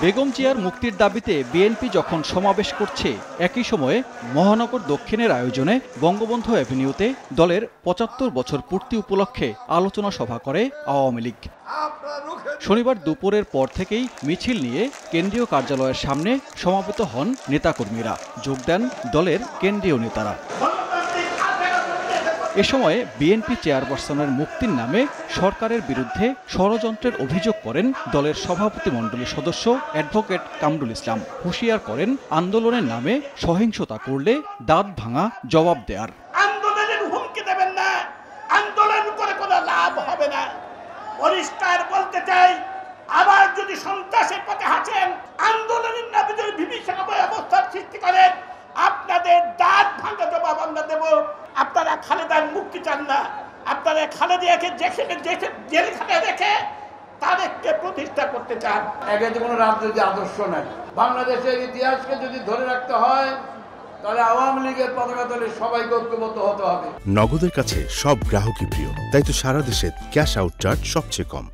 বেগম জিয়ার মুক্তির দাবিতে বিএনপি যখন সমাবেশ করছে, একই সময়ে মহানগর দক্ষিণের আয়োজনে বঙ্গবন্ধু অ্যাভিনিউতে দলের ৭৫ বছর পূর্তি উপলক্ষে আলোচনা সভা করে আওয়ামী লীগ। শনিবার দুপুরের পর থেকেই মিছিল নিয়ে কেন্দ্রীয় কার্যালয়ের সামনে সমাবেত হন নেতাকর্মীরা। যোগ দেন দলের কেন্দ্রীয় নেতারা। এ সময়ে বিএনপি চেয়ারপারসনের মুক্তির নামে সরকারের বিরুদ্ধে ষড়যন্ত্রের অভিযোগ করেন দলের সভাপতিমণ্ডলীর সদস্য অ্যাডভোকেট কামরুল ইসলাম। হুঁশিয়ার করেন, আন্দোলনের নামে সহিংসতা করলে দাঁত ভাঙা জবাব দেয়ার। আন্দোলনের হুমকি দেবেন না, আন্দোলন করে কোনো লাভ হবে না। পরিষ্কার বলতে চাই, আবার যদি সন্ত্রাসের পথে হাঁটেন, আন্দোলনের নামে যদি বিভীষিকাময় অবস্থার সৃষ্টি করেন, আপনাদের দাঁত ভাঙা জবাব আমরা দেব। আপনারা খালেদার মুক্তি চান না, আপনারা খালেদাকে জেলখানে রেখে তাদেরকে প্রতিষ্ঠা করতে চান। একে কোনো রাজনৈতিক আদর্শ নাই। বাংলাদেশের ইতিহাসকে যদি ধরে রাখতে হয়, তাহলে আওয়ামী লীগের পতাকা দলের সবাইকে ঐক্যবদ্ধ হতে হবে। নগদের কাছে সব গ্রাহকই প্রিয়, তাই তো সারা দেশে ক্যাশ আউট চার্জ সবচেয়ে কম।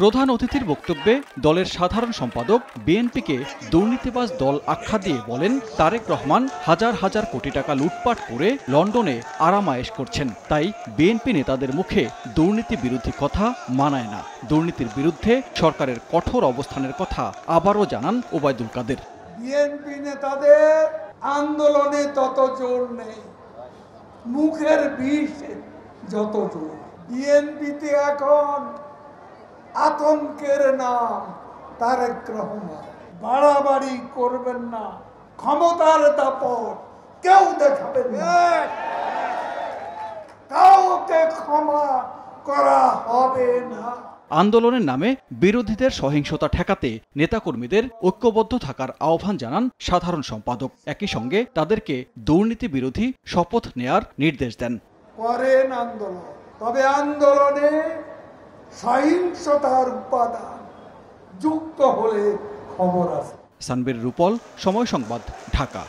প্রধান অতিথির বক্তব্যে দলের সাধারণ সম্পাদক বিএনপিকে দুর্নীতিবাজ দল আখ্যা দিয়ে বলেন, তারেক রহমান হাজার হাজার কোটি টাকা লুটপাট করে লন্ডনে আরামায়েশ করছেন, তাই বিএনপি নেতাদের মুখে দুর্নীতি বিরোধী কথা মানায় না। দুর্নীতির বিরুদ্ধে সরকারের কঠোর অবস্থানের কথা আবারও জানান ওবায়দুল কাদের। বিএনপি নেতাদের আন্দোলনে তত জোর নেই, মুখের বিষ যত জোর। বিএনপিতে এখন আতঙ্কের নাম তারেক রহমান। বাড়াবাড়ি করবেন না, ক্ষমতার দাপট কেউ দেখাবেন না, কাউকে ক্ষমা করা হবে না। আন্দোলনের নামে বিরোধীদের সহিংসতা ঠেকাতে নেতাকর্মীদের ঐক্যবদ্ধ থাকার আহ্বান জানান সাধারণ সম্পাদক। একই সঙ্গে তাদেরকে দুর্নীতি বিরোধী শপথ নেয়ার নির্দেশ দেন। করেন আন্দোলন, তবে আন্দোলনে সহিংসতার উপাদান যুক্ত হলে খবর আছে। সানবীর রূপল, সময় সংবাদ, ঢাকা।